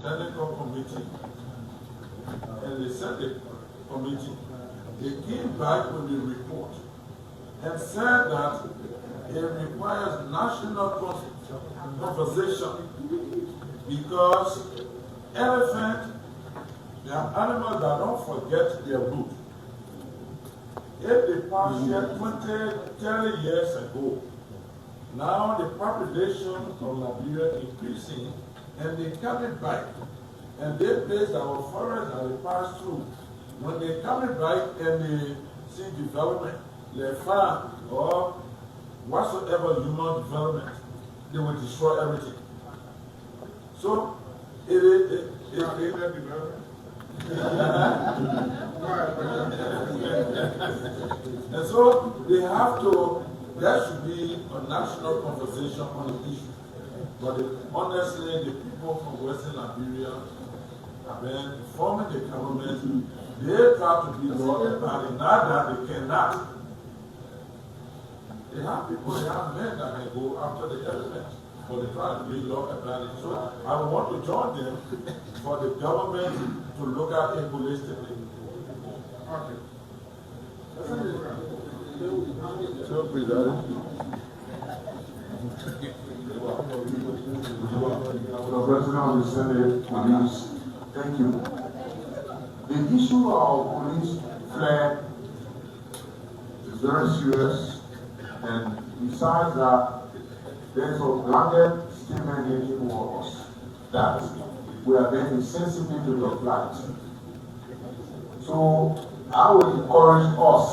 technical committee and the Senate committee, they came back with a report and said that it requires national conversation because elephants, they are animals that don't forget their root. If they passed here 20, 30 years ago, now the population of Liberia is increasing and they come it back. And they place our forests that they pass through. When they come it back and they see development, their farm or whatsoever human development, they will destroy everything. So and so they have to, there should be a national conversation on the issue. But honestly, the people from Western Liberia have been forming the government. They try to be law abiding, not that they cannot. They have people, they have men that can go after the elephants, but they try to be law abiding. So I want to join them for the government to look at it holistically. Okay. So, President. The President of the Senate, Police, thank you. The issue of police flag is very serious, and besides that, there is a blanket statement here for us that we are very sensitive to the flag. So I would encourage us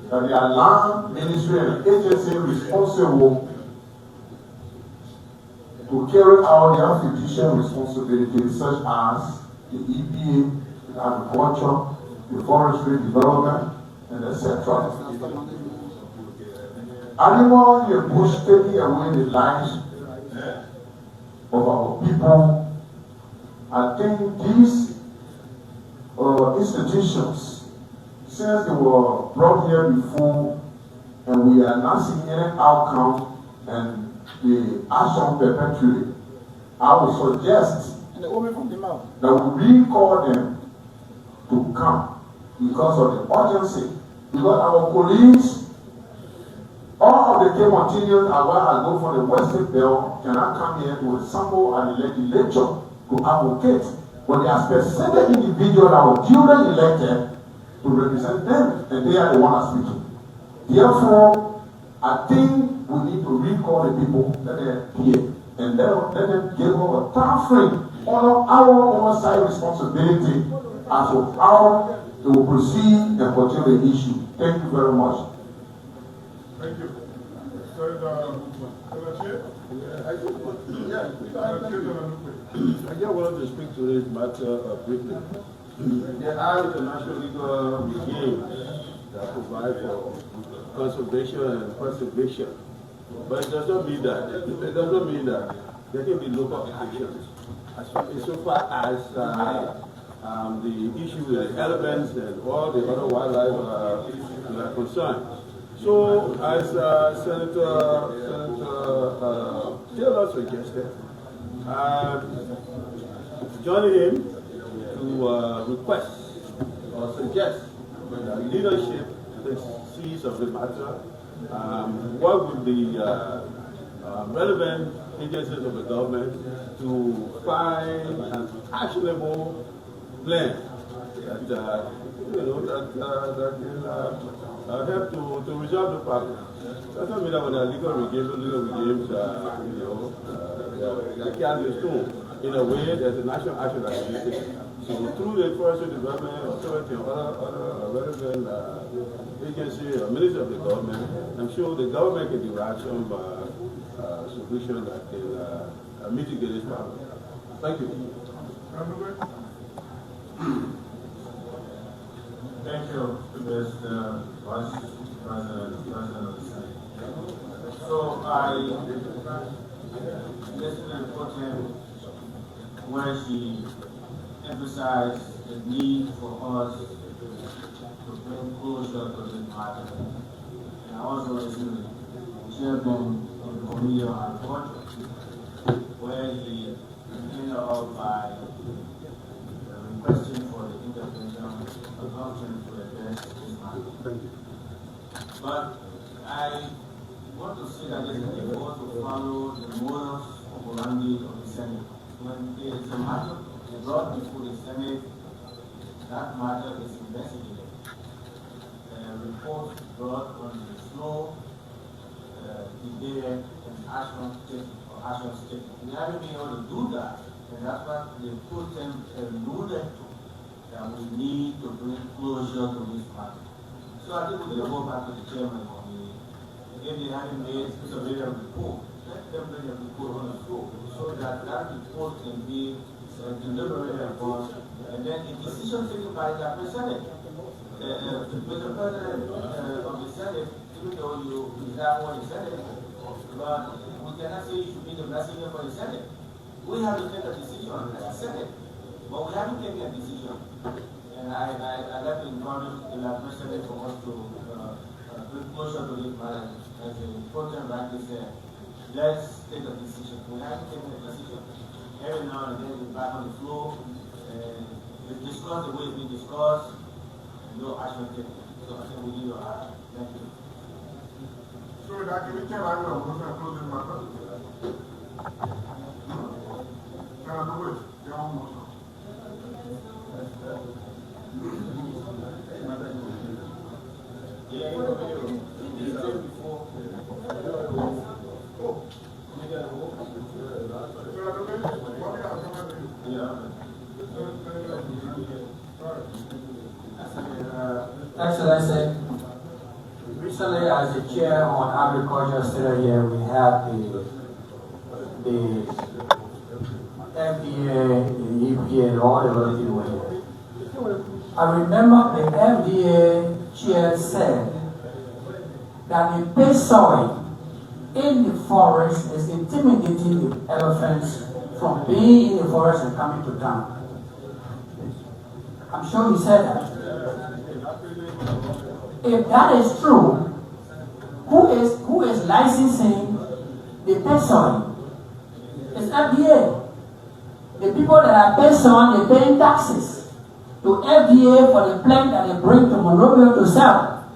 that the alarm ministry and agency responsible to carry out their fiduciary responsibilities such as the EPA, the agriculture, the forestry development, and etc. Animals in the bush taking away the lives of our people. I think these institutions, since they were brought here before, and we are not seeing any outcome and the action perpetually, I would suggest that we recall them to come because of the urgency. Because our colleagues, all of the came continued while I go for the Western Bell, cannot come here to assemble at the legislature to advocate. But there are specific individuals that were duly elected to represent them, and they are the ones speaking. Therefore, I think we need to recall the people that are here and let them give us a time frame on our oversight responsibility as to how they will proceed and continue the issue. Thank you very much. Thank you. I just wanted to speak to this matter briefly. There are international legal regimes that provide for conservation and preservation, but it does not mean that. It does not mean that there can be local actions. So far as the issue with elephants and all the other wildlife issues are concerned. So, as Senator Taylor suggested, joining him to request or suggest the leadership that sees of the matter, work with the relevant agencies of the government to find an actionable plan that will help to resolve the problem. That's not mean that when legal regimes, they can't be stone. In a way, there's a national action that is taken. So through the forestry development authority and other relevant agency or ministry of the government, I'm sure the government can derive some solution that can mitigate this problem. Thank you. Thank you, Mr. Vice President of the Senate. So I listened to the podium where she emphasized the need for us to bring closure to this matter. And I also listened to the chairman of the Committee on Agriculture, where he off by requesting for the intervention of government to address this matter. Thank you. But I want to say that it's important to follow the modus operandi of the Senate. When there is a matter brought before the Senate, that matter is investigated. Reports brought on the slow, Liberian action state. We haven't been able to do that, and that's what the Putin alluded to, that we need to bring closure to this matter. So I think we're going to go back to the chairman for me. If they haven't made a surveillance report, let them bring a report on the floor so that that report can be deliberated upon, and then a decision taken by the Senate. With the president of the Senate, even though you have one in the Senate, but we cannot say you should be the messenger for the Senate. We have to take a decision as a Senate, but we haven't taken a decision. And I'd like to encourage the President for us to bring closer to this matter. As the important rightly said, let's take a decision. We haven't taken a decision. Every now and then we're back on the floor, and it's discussed the way it's been discussed, no action taken. So I think we need to act. Thank you. So that can we tell I will close this matter? Excellency, recently as the chair on agriculture still here, we had the FDA, the EPA, all the other people were here. I remember the FDA chair said that the pay soil in the forest is intimidating the elephants from being in the forest and coming to town. I'm sure he said that. If that is true, who is licensing the pay soil? It's FDA. The people that are based on, they're paying taxes to FDA for the plant that they bring to Monrovia to sell.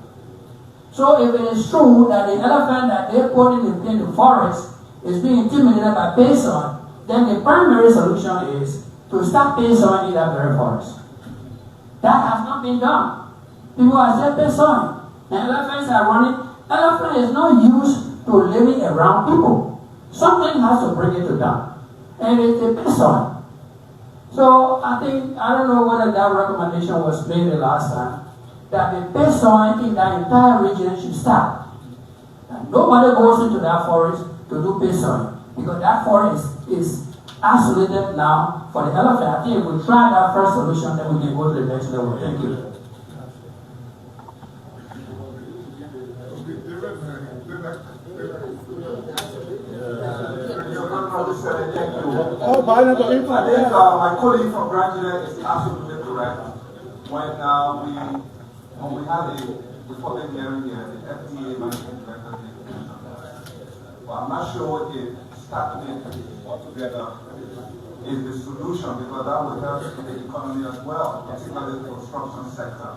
So if it is true that the elephant that they put in the forest is being intimidated by Payson, then the primary solution is to stop Payson in that very forest. That has not been done. People are saying Payson, and elephants are running. Elephant is not used to living around people. Something has to bring it to down. And it's the Payson. So I don't know whether that recommendation was made the last time, that the Payson in that entire region should stop. And nobody goes into that forest to do Payson, because that forest is isolated now for the elephant. I think if we try that first solution, then we can go to the next level. Thank you. I think my colleague from Graduate is absolutely correct. When we had a reported hearing here, the FDA management director did mention that. But I'm not sure if starting it altogether is the solution, because that will help the economy as well, particularly the construction sector.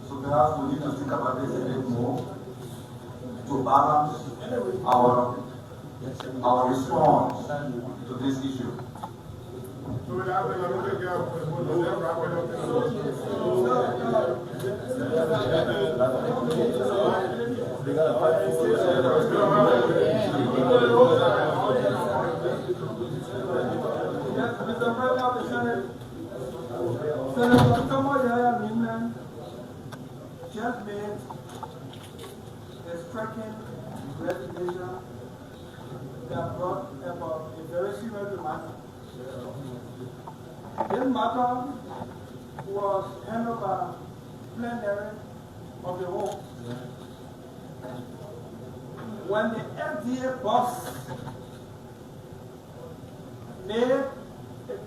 So perhaps we need to think about this a bit more to balance our response to this issue. Mr. President of the Senate, Senator Thomas Yaya just made a striking resignation that brought about a very serious matter. This matter was handled by plenary of the home. When the FDA boss made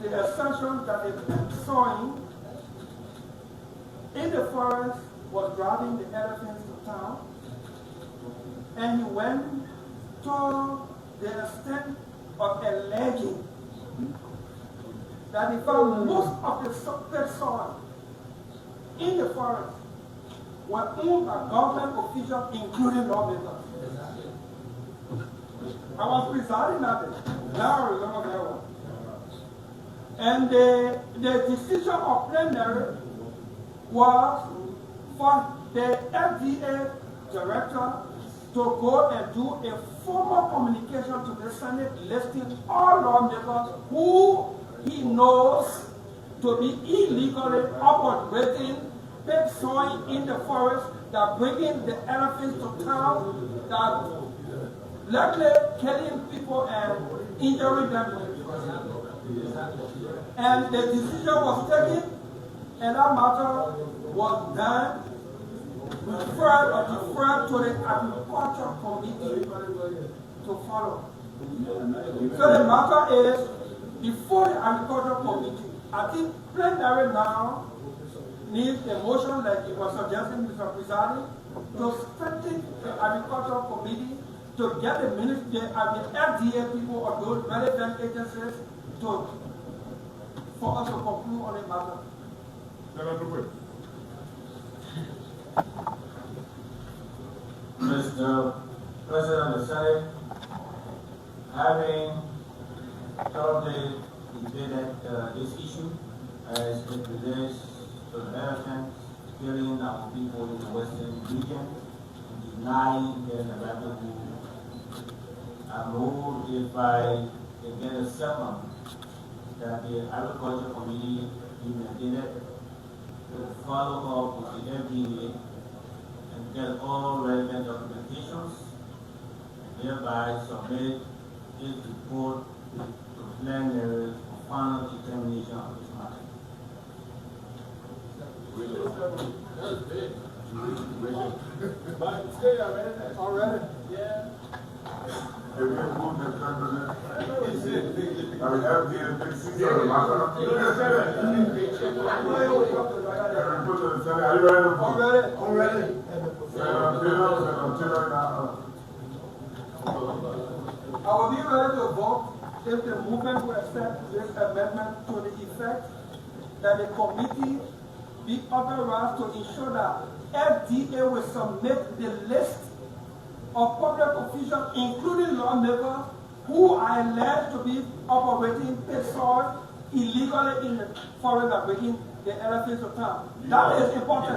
the assertion that the sowing in the forest was driving the elephants to town, and he went to the extent of alleging that they found most of the pet soil in the forest were owned by government officials, including lawmakers. I was presiding at it. Now I remember that one. And the decision of plenary was for the FDA director to go and do a formal communication to the Senate listing all lawmakers who he knows to be illegally operating pet soil in the forest, that bringing the elephants to town, that likely killing people and injuring them. And the decision was taken, and that matter was done, referred to the Agriculture Committee to follow. So the matter is before the Agriculture Committee. I think plenary now needs a motion, like it was suggesting, Mr. Presiding, to strengthen the Agriculture Committee to get the ministry and the FDA people or those relevant agencies for us to conclude on the matter. Mr. President of the Senate, having thoroughly debated this issue as it relates to the elephants killing our people in the western region and denying their livelihood, I move if I can get a second that the Agriculture Committee be maintained to follow up with the FDA and get all relevant documentations and thereby submit its report to plenary for final determination of this matter. But stay already. Yeah. If we move the president, I mean, FDA fixes the matter. Are you ready to vote? Already. I will be ready to vote if the movement will accept this amendment to the effect that the committee be authorized to ensure that FDA will submit the list of public officials, including lawmakers, who are alleged to be operating pet soil illegally in the forest and bringing the elephants to town. That is important.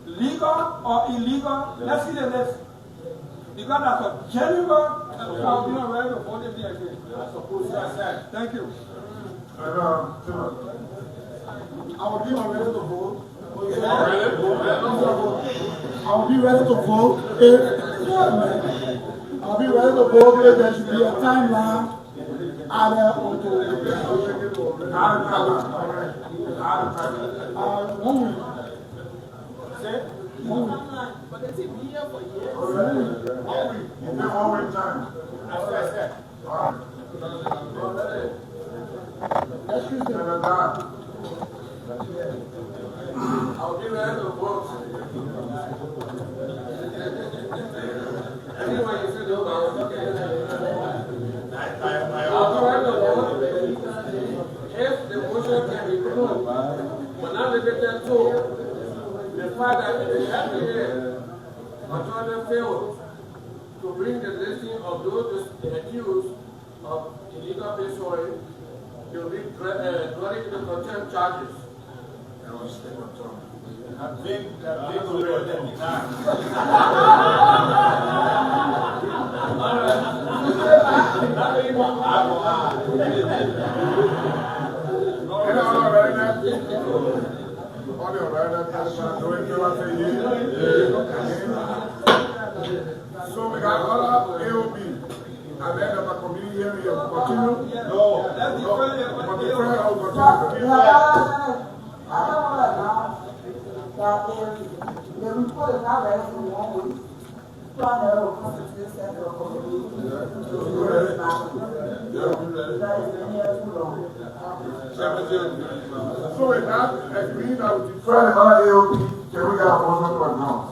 Legal or illegal, let's see the list. Because that's a genuine, I'll be ready to vote if they agree. Thank you. I will be ready to vote. I'll be ready to vote if there should be a timeline added onto 1 week. Say 1 week. But it's a year for years. 1 week. You take 1 week time. That's what I said. All right. I'll be ready to vote. Anyway, you said no, I'll be ready to vote. If the motion can be approved, but not limited to the fact that the FDA authority failed to bring the listing of those accused of illegal pet soil, you'll be drawing the contempt charges. I think that people will let me die. So we got other AOB. And then the committee hearing will continue. No, that's different. I don't want to announce that if the report is not ready in 1 week, Primary will come to the center of committee to do this matter. That is been here too long. So with that, agreeing that we defer the other AOP, can we get a motion to announce?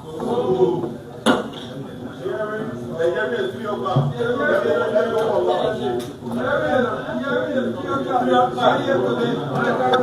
They gave me a 3 o'clock. We are here today.